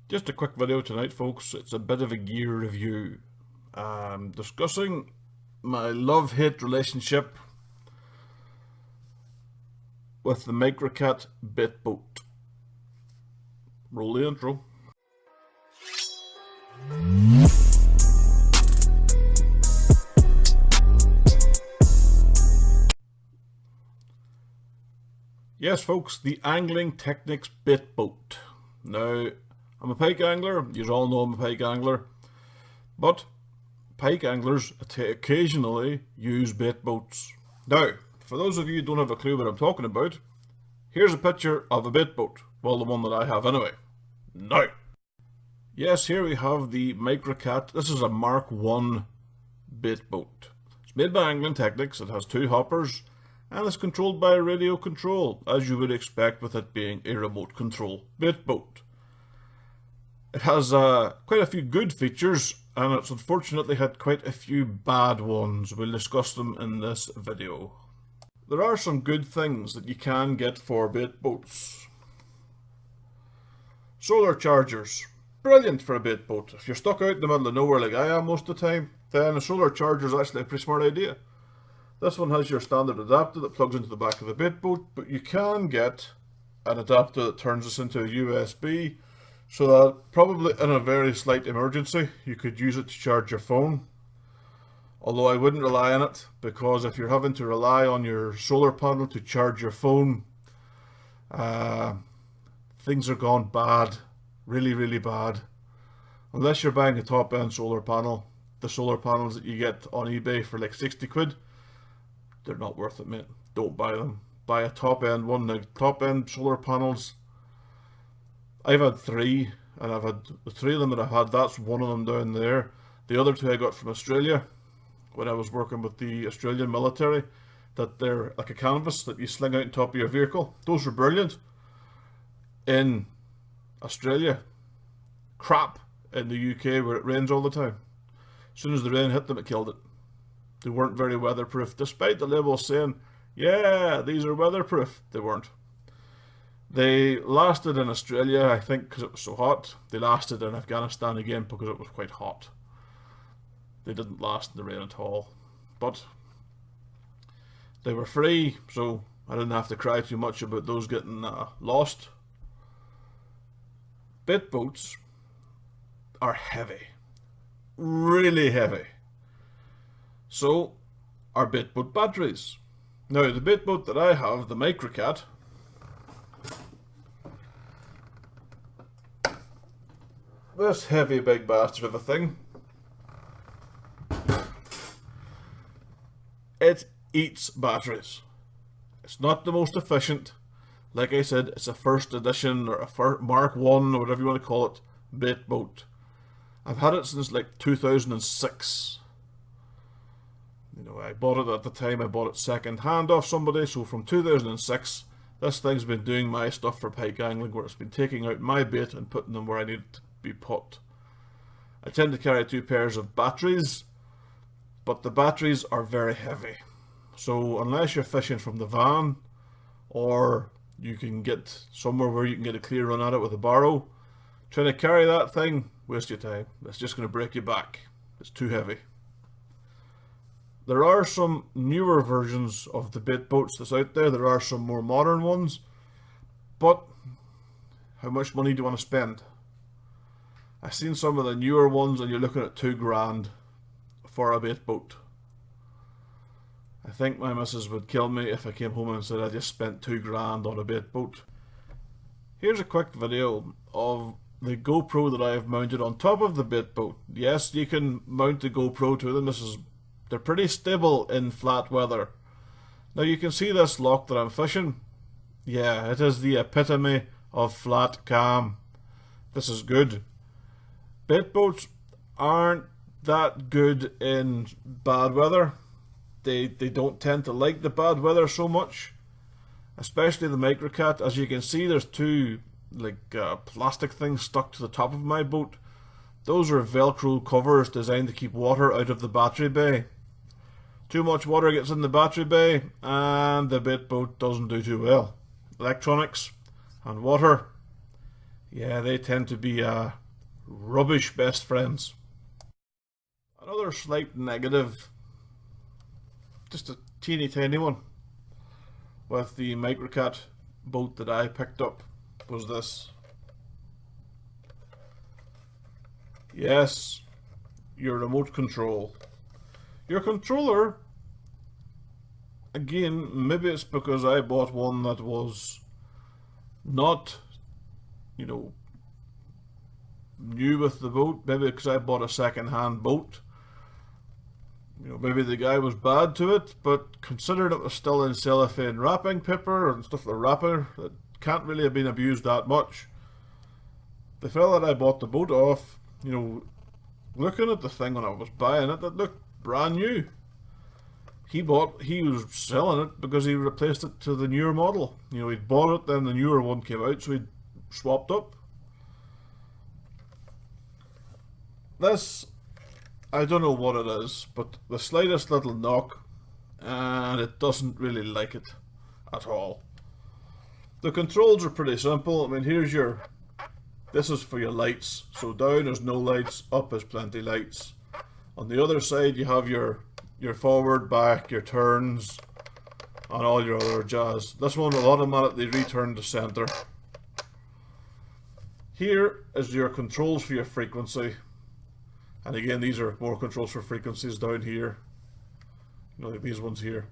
Just a quick video tonight, folks. It's a bit of a gear review. Discussing my love-hate relationship with the Microcat Baitboat. Roll the intro. Yes, folks, the Angling Technics Baitboat. Now, I'm a pike angler. You all know I'm a pike angler. But pike anglers occasionally use bait boats. Now, for those of you who don't have a clue what I'm talking about, here's a picture of a bait boat. Well, the one that I have anyway. Now, yes, here we have the Microcat. This is a Mark 1 bait boat. It's made by Angling Technics. It has two hoppers and it's controlled by radio control, as you would expect with it being a remote control bait boat. It has quite a few good features, and it's unfortunately had quite a few bad ones. We'll discuss them in this video. There are some good things that you can get for bait boats. Solar chargers. Brilliant for a bait boat. If you're stuck out in the middle of nowhere like I am most of the time, then a solar charger is actually a pretty smart idea. This one has your standard adapter that plugs into the back of the bait boat, but you can get an adapter that turns this into a USB, so that probably in a very slight emergency you could use it to charge your phone. Although I wouldn't rely on it, because if you're having to rely on your solar panel to charge your phone, things are gone bad. Really bad. Unless you're buying a top end solar panel. The solar panels that you get on eBay for like 60 quid, they're not worth it, mate. Don't buy them. Buy a top end one. Now, top end solar panels, I've had three, and I've had the three of them that I've had, that's one of them down there. The other two I got from Australia when I was working with the Australian military, that they're like a canvas that you sling out on top of your vehicle. Those were brilliant in Australia. Crap in the UK where it rains all the time. As soon as the rain hit them, it killed it. They weren't very weatherproof, despite the label saying, yeah, these are weatherproof. They weren't. They lasted in Australia, I think, because it was so hot. They lasted in Afghanistan again because it was quite hot. They didn't last in the rain at all. But they were free, so I didn't have to cry too much about those getting lost. Bait boats are heavy. Really heavy. So are bait boat batteries. Now, the bait boat that I have, the Microcat, this heavy big bastard of a thing, it eats batteries. It's not the most efficient. Like I said, it's a first edition or a Mark 1 or whatever you want to call it, bait boat. I've had it since like 2006. You know, I bought it at the time, I bought it second hand off somebody, so from 2006, this thing's been doing my stuff for pike angling, where it's been taking out my bait and putting them where I need it to be put. I tend to carry two pairs of batteries, but the batteries are very heavy. So unless you're fishing from the van, or you can get somewhere where you can get a clear run at it with a barrow, trying to carry that thing, waste your time. It's just going to break your back. It's too heavy. There are some newer versions of the bait boats that's out there. There are some more modern ones. But how much money do you want to spend? I've seen some of the newer ones and you're looking at $2,000 for a bait boat. I think my missus would kill me if I came home and said I just spent $2,000 on a bait boat. Here's a quick video of the GoPro that I have mounted on top of the bait boat. Yes, you can mount the GoPro to them. They're pretty stable in flat weather. Now you can see this lock that I'm fishing. Yeah, it is the epitome of flat cam. This is good. Bait boats aren't that good in bad weather. They don't tend to like the bad weather so much. Especially the Microcat. As you can see, there's two plastic things stuck to the top of my boat. Those are Velcro covers designed to keep water out of the battery bay. Too much water gets in the battery bay and the bait boat doesn't do too well. Electronics and water, Yeah, they tend to be rubbish best friends. Another slight negative, just a teeny tiny one, with the Microcat boat that I picked up was this. Yes, your remote control. Your controller, again, maybe it's because I bought one that was not, you know, new with the boat. Maybe because I bought a second-hand boat. You know, maybe the guy was bad to it, but considering it was still in cellophane wrapping paper and stuff like wrapper, it can't really have been abused that much. The fella that I bought the boat off, you know, looking at the thing when I was buying it, it looked brand new. He was selling it because he replaced it to the newer model. You know, he'd bought it, then the newer one came out, so he'd swapped up. This, I don't know what it is, but the slightest little knock, and it doesn't really like it at all. The controls are pretty simple. I mean, this is for your lights. So down is no lights, up is plenty lights. On the other side you have your forward, back, your turns, and all your other jazz. This one will automatically return to center. Here is your controls for your frequency. And again, these are more controls for frequencies down here. You know, like these ones here.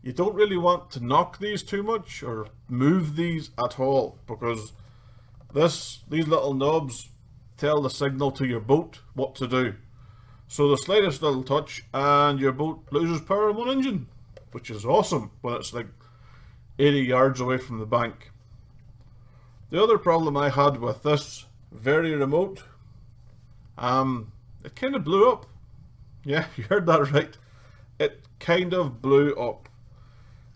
You don't really want to knock these too much or move these at all, because these little knobs tell the signal to your boat what to do. So the slightest little touch and your boat loses power in one engine, which is awesome when it's like 80 yards away from the bank. The other problem I had with this very remote, it kind of blew up. Yeah, you heard that right. It kind of blew up.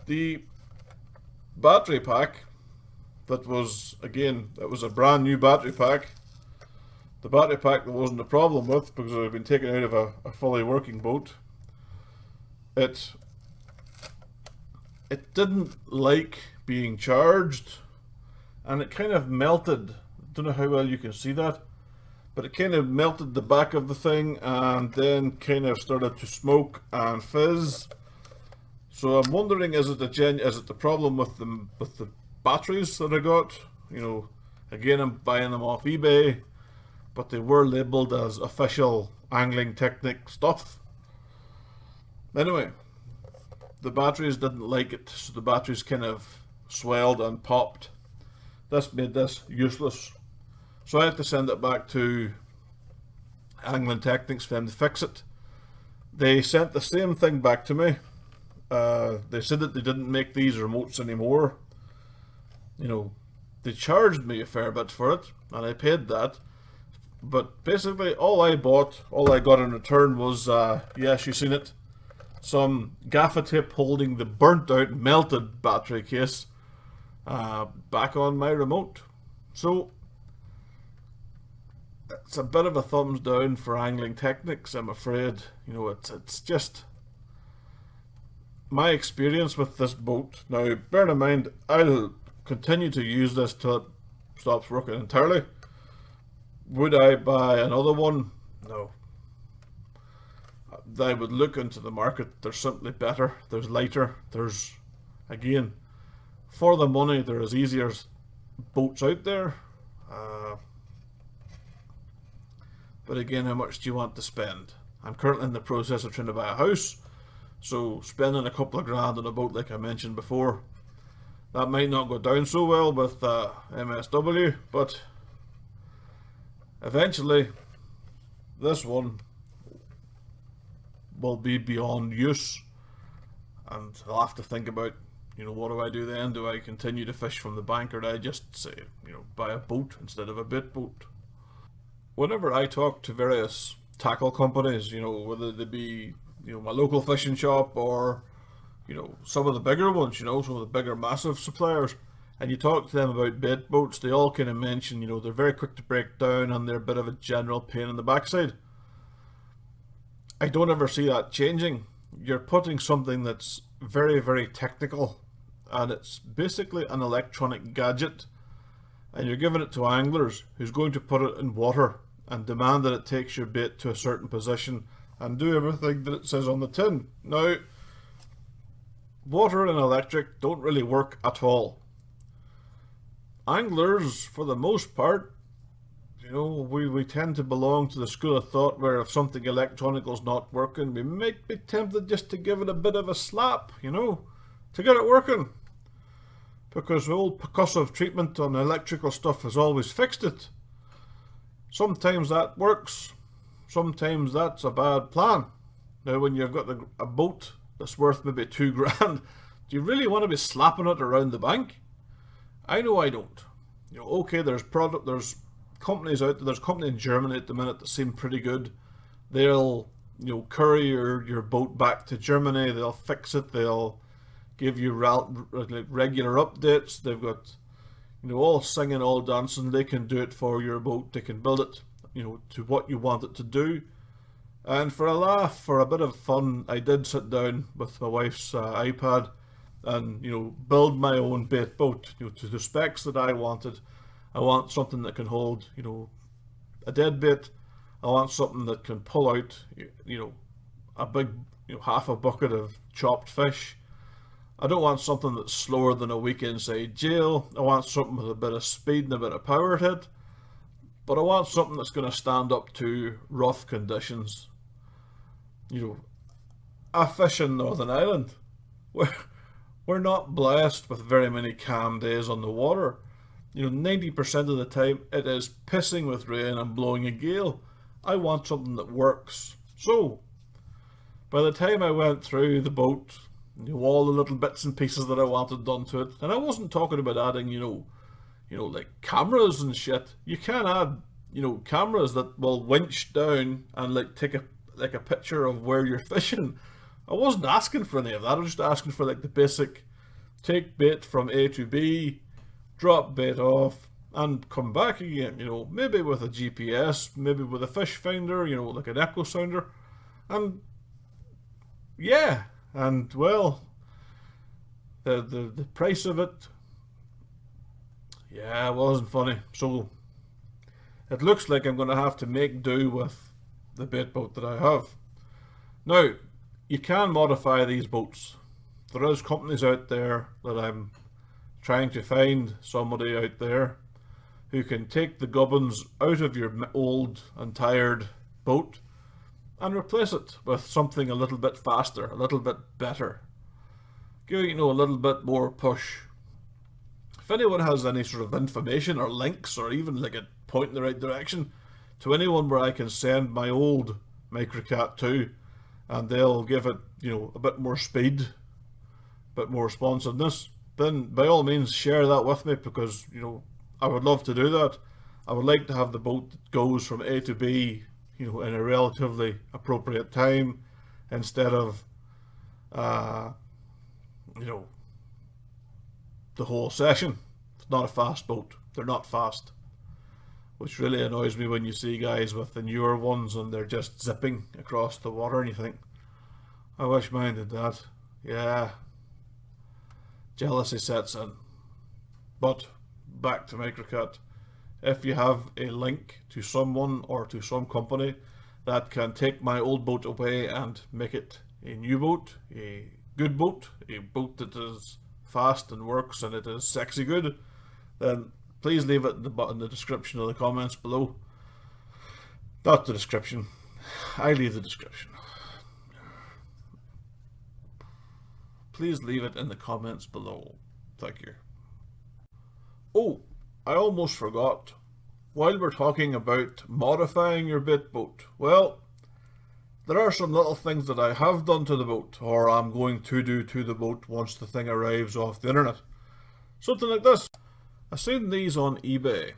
The battery pack that was, again, it was a brand new battery pack. The battery pack there wasn't a problem with because it had been taken out of a fully working boat. It didn't like being charged, and it kind of melted. I don't know how well you can see that, but it kind of melted the back of the thing and then kind of started to smoke and fizz. So I'm wondering, is it the problem with the batteries that I got? You know, again, I'm buying them off eBay, but they were labelled as official Angling Technics stuff. Anyway, the batteries didn't like it, so the batteries kind of swelled and popped. This made this useless. So I had to send it back to Angling Technics for them to fix it. They sent the same thing back to me. They said that they didn't make these remotes anymore. You know, they charged me a fair bit for it, and I paid that. But basically, all I got in return was, yes, you've seen it, some gaffer tape holding the burnt out, melted battery case back on my remote. So it's a bit of a thumbs down for Angling Technics, I'm afraid. You know, it's just my experience with this boat. Now, bear in mind, I'll continue to use this till it stops working entirely. Would I buy another one? No. I would look into the market. They're simply better. There's lighter. There's, again, for the money, there is easier boats out there. But again, how much do you want to spend? I'm currently in the process of trying to buy a house, so spending a couple of grand on a boat, like I mentioned before, that might not go down so well with MSW, but eventually this one will be beyond use, and I'll have to think about, you know, what do I do then? Do I continue to fish from the bank, or do I just say, you know, buy a boat instead of a bait boat? Whenever I talk to various tackle companies, you know, whether they be, you know, my local fishing shop or, you know, some of the bigger ones, you know, some of the bigger massive suppliers, and you talk to them about bait boats, they all kind of mention, you know, they're very quick to break down and they're a bit of a general pain in the backside. I don't ever see that changing. You're putting something that's very, very technical, and it's basically an electronic gadget and you're giving it to anglers who's going to put it in water and demand that it takes your bait to a certain position and do everything that it says on the tin. Now, water and electric don't really work at all. Anglers, for the most part, you know, we tend to belong to the school of thought where if something electronical's not working, we might be tempted just to give it a bit of a slap, you know, to get it working. Because the old percussive treatment on electrical stuff has always fixed it. Sometimes that works, sometimes that's a bad plan. Now when you've got a boat that's worth maybe $2,000, do you really want to be slapping it around the bank? I know I don't. You know, okay, there's companies out there, there's a company in Germany at the minute that seem pretty good. They'll, you know, courier your boat back to Germany, they'll fix it, they'll give you regular updates. They've got, you know, all singing, all dancing. They can do it for your boat. They can build it, you know, to what you want it to do. And for a laugh, for a bit of fun, I did sit down with my wife's iPad and, you know, build my own bait boat, you know, to the specs that I wanted. I want something that can hold, you know, a dead bait. I want something that can pull out, you know, a big, you know, half a bucket of chopped fish. I don't want something that's slower than a week inside jail. I want something with a bit of speed and a bit of power to it. But I want something that's going to stand up to rough conditions. You know, I fish in Northern Ireland. We're not blessed with very many calm days on the water. You know, 90% of the time it is pissing with rain and blowing a gale. I want something that works. So, by the time I went through the boat, you know, all the little bits and pieces that I wanted done to it, and I wasn't talking about adding, you know, like cameras and shit. You can add, you know, cameras that will winch down and like take a picture of where you're fishing. I wasn't asking for any of that. I was just asking for like the basic take bait from A to B, drop bait off, and come back again. You know, maybe with a GPS, maybe with a fish finder, you know, like an echo sounder, and yeah. And well, the price of it, yeah, it wasn't funny. So it looks like I'm going to have to make do with the bait boat that I have. Now, you can modify these boats. There is companies out there that I'm trying to find somebody out there who can take the gubbins out of your old and tired boat and replace it with something a little bit faster, a little bit better. Give it, you know, a little bit more push. If anyone has any sort of information or links or even like a point in the right direction to anyone where I can send my old Microcat to, and they'll give it, you know, a bit more speed, a bit more responsiveness, then by all means share that with me, because, you know, I would love to do that. I would like to have the boat that goes from A to B, you know, in a relatively appropriate time, instead of, you know, the whole session. It's not a fast boat. They're not fast. Which really annoys me when you see guys with the newer ones and they're just zipping across the water and you think, I wish mine did that. Yeah. Jealousy sets in. But, back to Microcat. If you have a link to someone or to some company that can take my old boat away and make it a new boat, a good boat, a boat that is fast and works and it is sexy good, then please leave it in the description or the comments below. Not the description. I leave the description. Please leave it in the comments below. Thank you. Oh, I almost forgot. While we're talking about modifying your bait boat, well, there are some little things that I have done to the boat, or I'm going to do to the boat once the thing arrives off the internet. Something like this. I've seen these on eBay.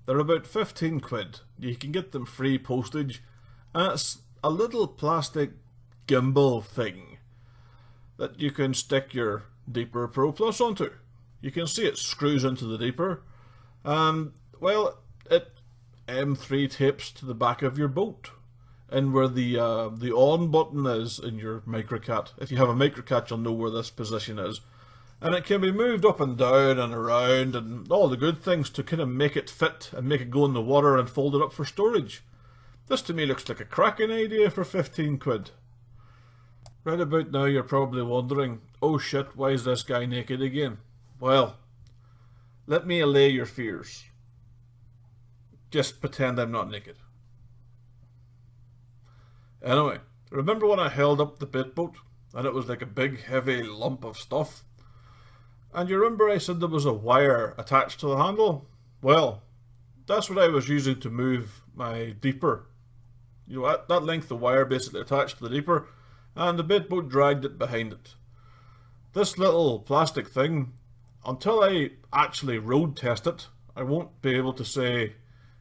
They're about 15 quid. You can get them free postage, and it's a little plastic gimbal thing that you can stick your Deeper Pro Plus onto. You can see it screws into the Deeper, and well, it M3 tapes to the back of your boat, and where the on button is in your Microcat. If you have a Microcat, you'll know where this position is. And it can be moved up and down and around and all the good things to kind of make it fit and make it go in the water and fold it up for storage. This to me looks like a cracking idea for 15 quid. Right about now you're probably wondering, oh shit, why is this guy naked again? Well, let me allay your fears. Just pretend I'm not naked. Anyway, remember when I held up the baitboat and it was like a big heavy lump of stuff? And you remember I said there was a wire attached to the handle? Well, that's what I was using to move my deeper. You know, at that length of wire basically attached to the deeper, and the baitboat dragged it behind it. This little plastic thing, until I actually road test it, I won't be able to say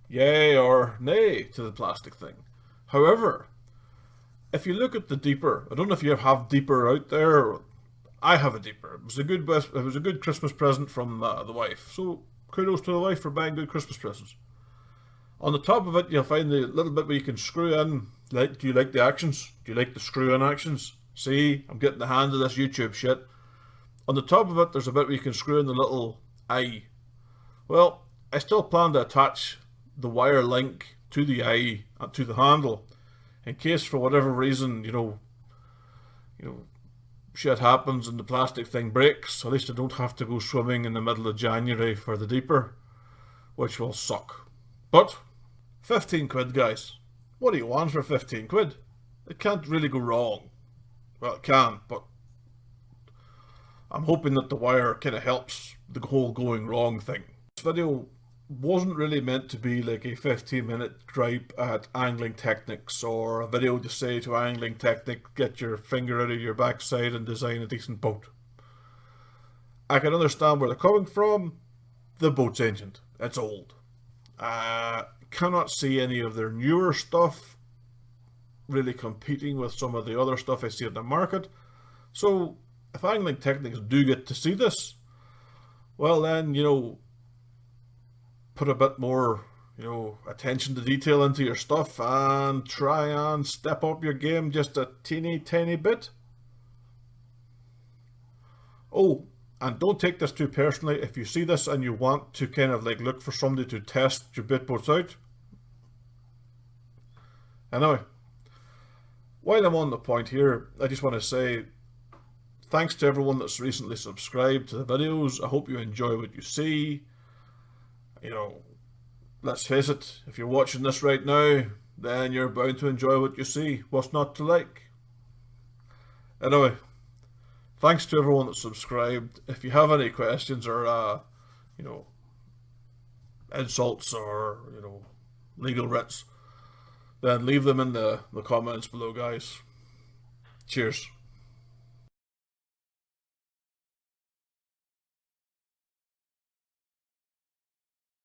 yay or nay to the plastic thing. However, if you look at the deeper, I don't know if you have deeper out there. I have a deeper. It was a good Christmas present from the wife. So kudos to the wife for buying good Christmas presents. On the top of it, you'll find the little bit where you can screw in. Do you like the actions? Do you like the screw in actions? See, I'm getting the hand of this YouTube shit. On the top of it, there's a bit where you can screw in the little eye. Well, I still plan to attach the wire link to the eye and to the handle, in case for whatever reason, you know, shit happens and the plastic thing breaks. At least I don't have to go swimming in the middle of January for the deeper, which will suck. But 15 quid, guys. What do you want for 15 quid? It can't really go wrong. Well, it can, but I'm hoping that the wire kind of helps the whole going wrong thing. This video wasn't really meant to be like a 15-minute gripe at Angling Technics or a video to say to Angling Technics, get your finger out of your backside and design a decent boat. I can understand where they're coming from. The boat's ancient. It's old. Cannot see any of their newer stuff really competing with some of the other stuff I see in the market. So if Angling Technics do get to see this, well then, you know, put a bit more, you know, attention to detail into your stuff and try and step up your game just a teeny tiny bit. Oh, and don't take this too personally. If you see this and you want to kind of like look for somebody to test your baitboats out. Anyway, while I'm on the point here, I just want to say thanks to everyone that's recently subscribed to the videos. I hope you enjoy what you see. You know, let's face it, if you're watching this right now, then you're bound to enjoy what you see. What's not to like? Anyway, thanks to everyone that subscribed. If you have any questions or, you know, insults or, you know, legal writs, then leave them in the comments below, guys. Cheers.